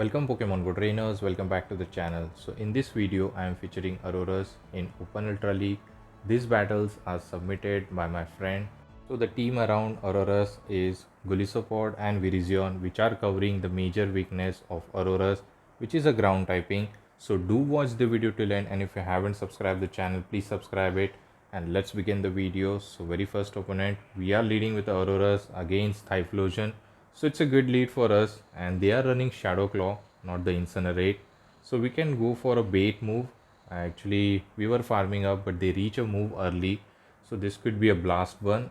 Welcome Pokemon Go trainers, welcome back to the channel. So in this video I am featuring Aurorus in Open Ultra League. These battles are submitted by my friend. So the team around Aurorus is Golisopod and Virizion, which are covering the major weakness of Aurorus, which is a ground typing. So do watch the video till end, and if you haven't subscribed the channel, please subscribe it. And let's begin the video. So very first opponent, we are leading with Aurorus against Typhlosion. So it's a good lead for us, and they are running Shadow Claw, not the Incinerate. So we can go for a bait move. Actually, we were farming up, but they reach a move early. So this could be a Blast Burn.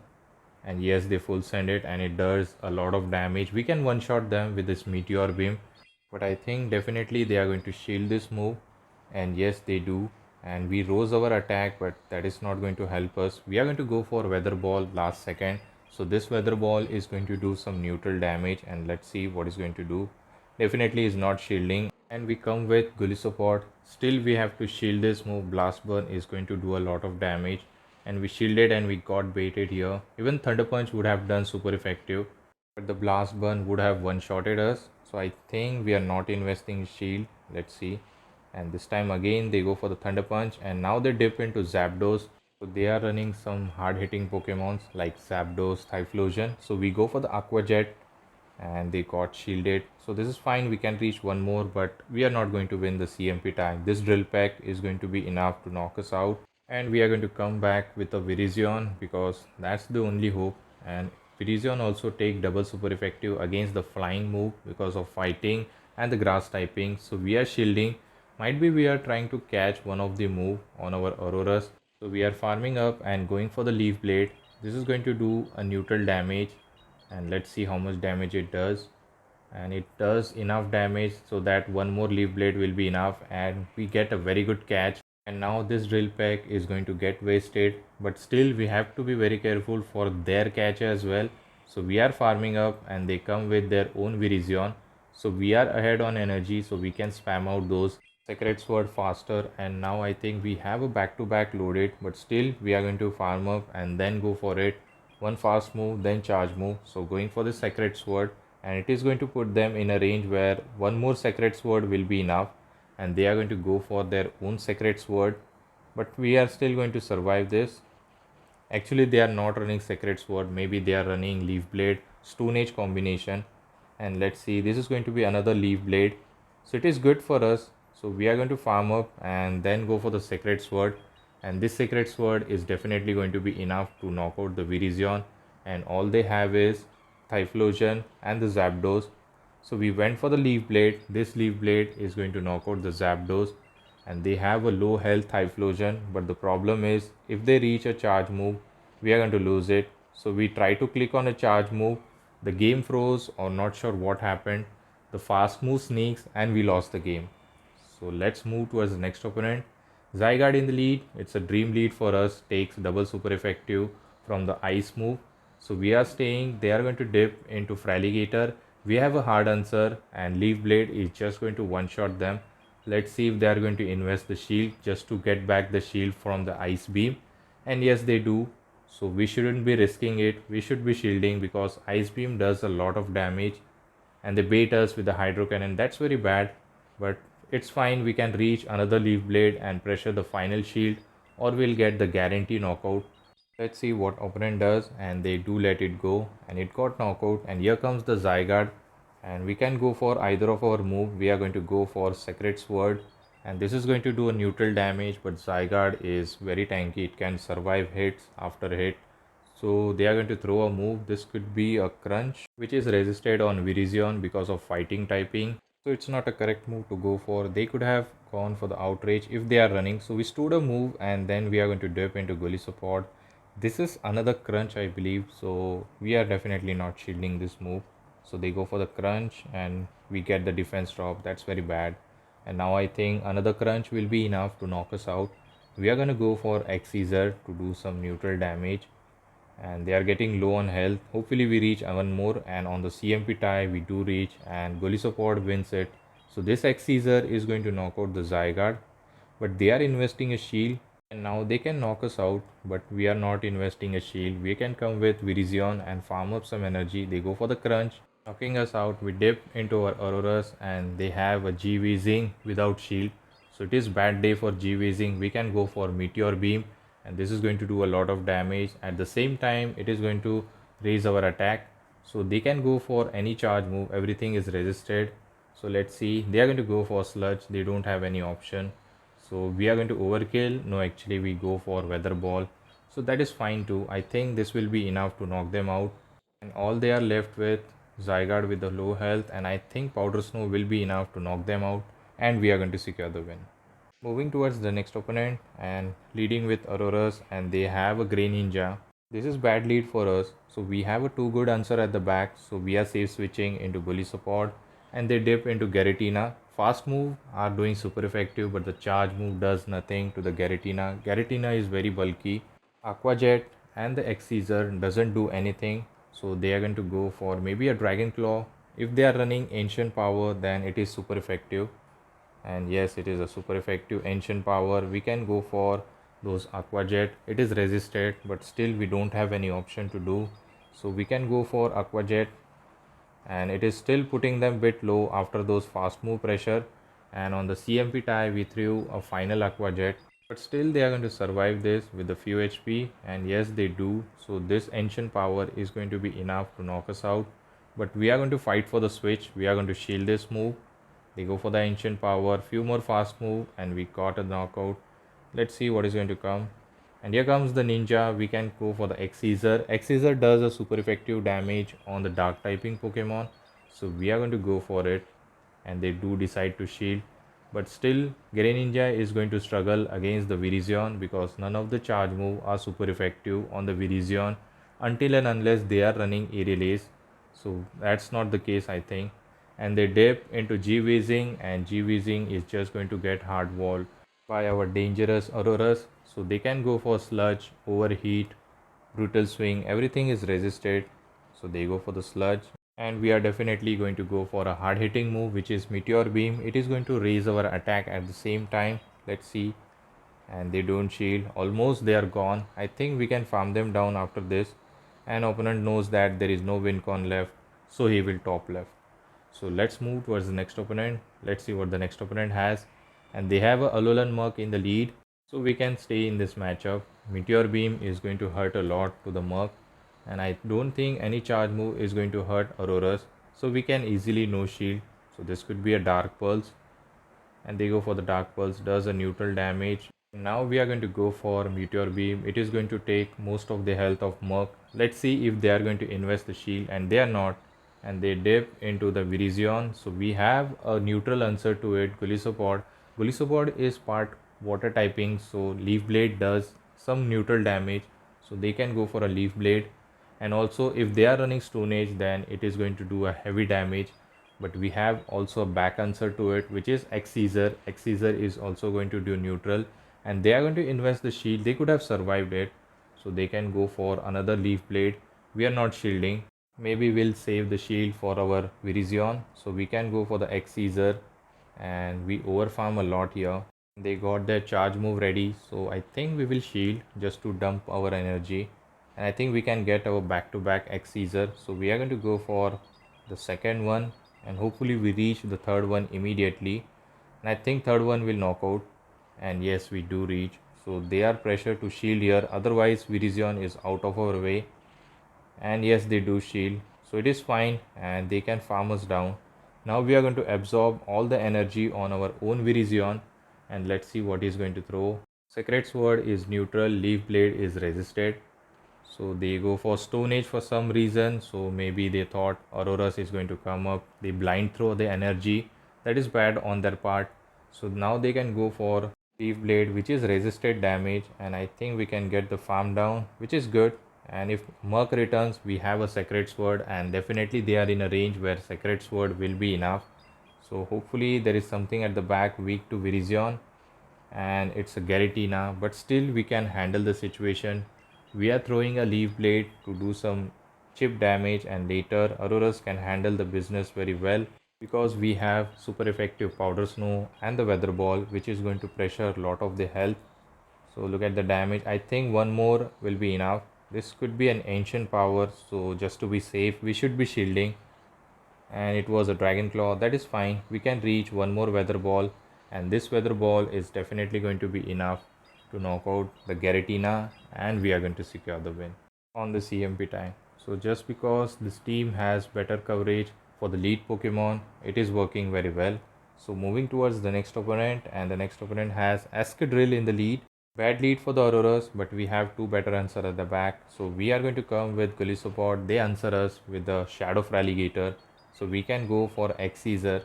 And yes, they full send it, and it does a lot of damage. We can one shot them with this Meteor Beam. But I think definitely they are going to shield this move. And yes, they do. And we rose our attack, but that is not going to help us. We are going to go for Weather Ball last second. So this Weather Ball is going to do some neutral damage, and let's see what is going to do. Definitely is not shielding, and we come with Golisopod. Still we have to shield this move. Blast Burn is going to do a lot of damage, and we shielded and we got baited here. Even Thunder Punch would have done super effective, but the Blast Burn would have one-shotted us. So I think we are not investing shield. Let's see. And this time again they go for the Thunder Punch, and now they dip into Zapdos. So they are running some hard-hitting Pokemons like Zapdos, Typhlosion. So we go for the Aqua Jet, and they got shielded. So this is fine. We can reach one more, but we are not going to win the CMP tag. This Drill Peck is going to be enough to knock us out, and we are going to come back with a Virizion because that's the only hope. And Virizion also take double super effective against the flying move because of fighting and the grass typing. So we are shielding. Might be we are trying to catch one of the move on our Aurorus. So we are farming up and going for the Leaf Blade. This is going to do a neutral damage, and let's see how much damage it does. And it does enough damage so that one more Leaf Blade will be enough, and we get a very good catch. And now this Drill Peck is going to get wasted, but still we have to be very careful for their catch as well. So we are farming up, and they come with their own Virizion. So we are ahead on energy, so we can spam out those Sacred Sword faster. And now I think we have a back-to-back loaded, but still we are going to farm up and then go for it. One fast move, then charge move. So going for the Sacred Sword, and it is going to put them in a range where one more Sacred Sword will be enough, and they are going to go for their own Sacred Sword. But we are still going to survive this. Actually they are not running Sacred Sword, maybe they are running Leaf Blade Stone Age combination. And let's see, this is going to be another Leaf Blade, so it is good for us. So we are going to farm up and then go for the Sacred Sword, and this Sacred Sword is definitely going to be enough to knock out the Virizion, and all they have is Typhlosion and the Zapdos. So we went for the Leaf Blade. This Leaf Blade is going to knock out the Zapdos, and they have a low health Typhlosion, but the problem is if they reach a charge move, we are going to lose it. So we try to click on a charge move, the game froze or not sure what happened. The fast move sneaks and we lost the game. So let's move towards the next opponent. Zygarde in the lead. It's a dream lead for us. Takes double super effective from the ice move. So we are staying. They are going to dip into Fraligator. We have a hard answer, and Leaf Blade is just going to one-shot them. Let's see if they are going to invest the shield just to get back the shield from the ice beam. And yes, they do. So we shouldn't be risking it. We should be shielding because ice beam does a lot of damage, and they bait us with the hydro cannon. That's very bad, but it's fine. We can reach another Leaf Blade and pressure the final shield, or we'll get the guarantee knockout. Let's see what opponent does, and they do let it go, and it got knockout. And here comes the Zygarde, and we can go for either of our move. We are going to go for Sacred Sword, and this is going to do a neutral damage, but Zygarde is very tanky. It can survive hits after hit. So they are going to throw a move. This could be a Crunch, which is resisted on Virizion because of fighting typing. So it's not a correct move to go for. They could have gone for the Outrage if they are running. So we stood a move, and then we are going to dip into Golisopod. This is another Crunch, I believe. So we are definitely not shielding this move. So they go for the Crunch, and we get the defense drop. That's very bad. And now I think another Crunch will be enough to knock us out. We are going to go for X-Scissor to do some neutral damage, and they are getting low on health. Hopefully we reach one more, and on the CMP tie we do reach, and Golisopod wins it. So this X-Scissor is going to knock out the Zygarde, but they are investing a shield, and now they can knock us out, but we are not investing a shield. We can come with Virizion and farm up some energy. They go for the Crunch, Knocking us out, we dip into our Aurorus and they have a G-Weezing without shield. So it is bad day for G-Weezing. We can go for Meteor Beam and this is going to do a lot of damage. At the same time, it is going to raise our attack. So they can go for any charge move. Everything is resisted. So let's see. They are going to go for Sludge. They don't have any option. So we are going to overkill. No, actually we go for Weather Ball. So that is fine too. I think this will be enough to knock them out. And all they are left with Zygarde with the low health, and I think Powder Snow will be enough to knock them out, and we are going to secure the win. Moving towards the next opponent and leading with Aurorus, and they have a Grey Ninja. This is bad lead for us, so we have a two good answer at the back, so we are safe switching into Bully support, and they dip into Garatina. Fast move are doing super effective, but the charge move does nothing to the Garatina. Garatina is very bulky. Aqua Jet and the X-Caesar doesn't do anything, so they are going to go for maybe a Dragon Claw. If they are running Ancient Power, then it is super effective, and yes, it is a super effective Ancient Power. We can go for those Aqua Jet. It is resisted, but still we don't have any option to do, so we can go for Aqua Jet, and it is still putting them bit low after those fast move pressure. And on the CMP tie we threw a final Aqua Jet, but still they are going to survive this with a few HP, and yes they do. So this Ancient Power is going to be enough to knock us out, but we are going to fight for the switch. We are going to shield this move. They go for the Ancient Power, few more fast move, and we got a knockout. Let's see what is going to come. And here comes the Ninja. We can go for the X-Caesar. X-Caesar does a super effective damage on the dark typing Pokemon, so we are going to go for it, and they do decide to shield. But still, Greninja is going to struggle against the Virizion because none of the charge move are super effective on the Virizion until and unless they are running Aerial Ace. So that's not the case, I think. And they dip into G-Weezing, and G-Weezing is just going to get hard walled by our dangerous Aurorus. So they can go for Sludge, Overheat, Brutal Swing, everything is resisted. So they go for the Sludge, and we are definitely going to go for a hard hitting move, which is Meteor Beam. It is going to raise our attack at the same time. Let's see. And they don't shield. Almost they are gone. I think we can farm them down after this. And opponent knows that there is no win con left, so he will top left. So let's move towards the next opponent. Let's see what the next opponent has. And they have a Alolan Murk in the lead, so we can stay in this matchup. Meteor Beam is going to hurt a lot to the Murk, and I don't think any charge move is going to hurt Aurorus, so we can easily no shield. So this could be a Dark Pulse, and they go for the Dark Pulse, does a neutral damage. Now we are going to go for Meteor Beam. It is going to take most of the health of Murk. Let's see if they are going to invest the shield, and they are not, and they dip into the Virizion. So we have a neutral answer to it, Golisopod. Golisopod is part water typing, so Leaf Blade does some neutral damage, so they can go for a Leaf Blade. And also if they are running Stone Age, then it is going to do a heavy damage. But we have also a back answer to it, which is X-Caesar. X-Caesar is also going to do neutral, and they are going to invest the shield. They could have survived it, so they can go for another Leaf Blade. We are not shielding. Maybe we'll save the shield for our Virizion, so we can go for the X-Caesar, and we overfarm a lot here. They got their charge move ready, so I think we will shield just to dump our energy, and I think we can get our back-to-back X-Caesar. So we are going to go for the second one, and hopefully we reach the third one immediately, and I think third one will knock out, and yes we do reach. So they are pressured to shield here, otherwise Virizion is out of our way, and yes they do shield, so it is fine, and they can farm us down. Now we are going to absorb all the energy on our own Virizion, and let's see what he's going to throw. Sacred Sword is neutral, Leaf Blade is resisted, so they go for Stone Age for some reason. So maybe they thought Aurorus is going to come up, they blind throw the energy. That is bad on their part. So now they can go for Leaf Blade, which is resisted damage, and I think we can get the farm down, which is good. And if Murk returns, we have a Sacred Sword, and definitely they are in a range where Sacred Sword will be enough. So hopefully there is something at the back weak to Virizion, and it's a Garatina, but still we can handle the situation. We are throwing a Leaf Blade to do some chip damage, and later Aurorus can handle the business very well because we have super effective Powder Snow and the Weather Ball, which is going to pressure a lot of the health. So look at the damage. I think one more will be enough. This could be an Ancient Power, so just to be safe we should be shielding. and it was a dragon claw. That is fine. We can reach one more weather ball, and this weather ball is definitely going to be enough to knock out the Garatina, and we are going to secure the win on the CMP time. So just because this team has better coverage for the lead Pokemon, it is working very well. So moving towards the next opponent, and the next opponent has Escadrille in the lead. Bad lead for the Aurorus, but we have two better answer at the back. So we are going to come with Gullisopod. They answer us with the Shadow Alligator. So we can go for X-Caesar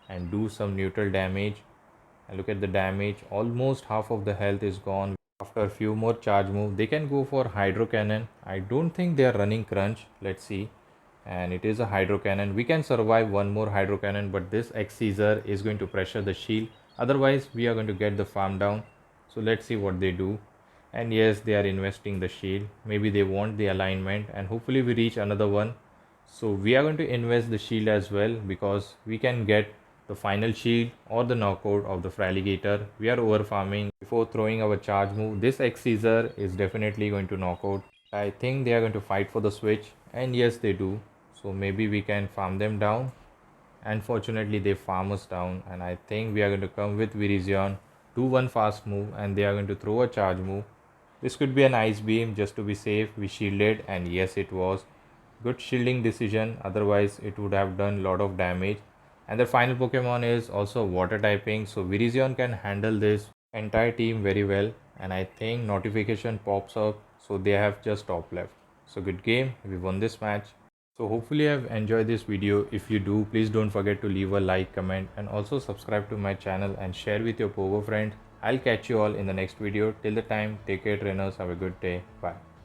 and do some neutral damage. And look at the damage. Almost half of the health is gone. After a few more charge move, they can go for Hydro Cannon. I don't think they are running Crunch. Let's see. And it is a Hydro Cannon. We can survive one more Hydro Cannon, but this X-Caesar is going to pressure the shield. Otherwise, we are going to get the farm down. So let's see what they do. And yes, they are investing the shield. Maybe they want the alignment, and hopefully we reach another one. So we are going to invest the shield as well, because we can get the final shield or the knockout of the Fraligator. We are over farming before throwing our charge move. This X-Caesar is definitely going to knock out. I think they are going to fight for the switch, and yes, they do. So maybe we can farm them down. Unfortunately, they farm us down, and I think we are going to come with Virizion, do one fast move, and they are going to throw a charge move. This could be an ice beam just to be safe. We shielded, and yes, it was good shielding decision. Otherwise, it would have done a lot of damage. And the final Pokemon is also water typing, so Virizion can handle this entire team very well. And I think notification pops up, so they have just top left. So good game, we won this match. So hopefully I've enjoyed this video. If you do, please don't forget to leave a like, comment, and also subscribe to my channel and share with your Pogo friends. I'll catch you all in the next video. Till the time, take care trainers, have a good day. Bye.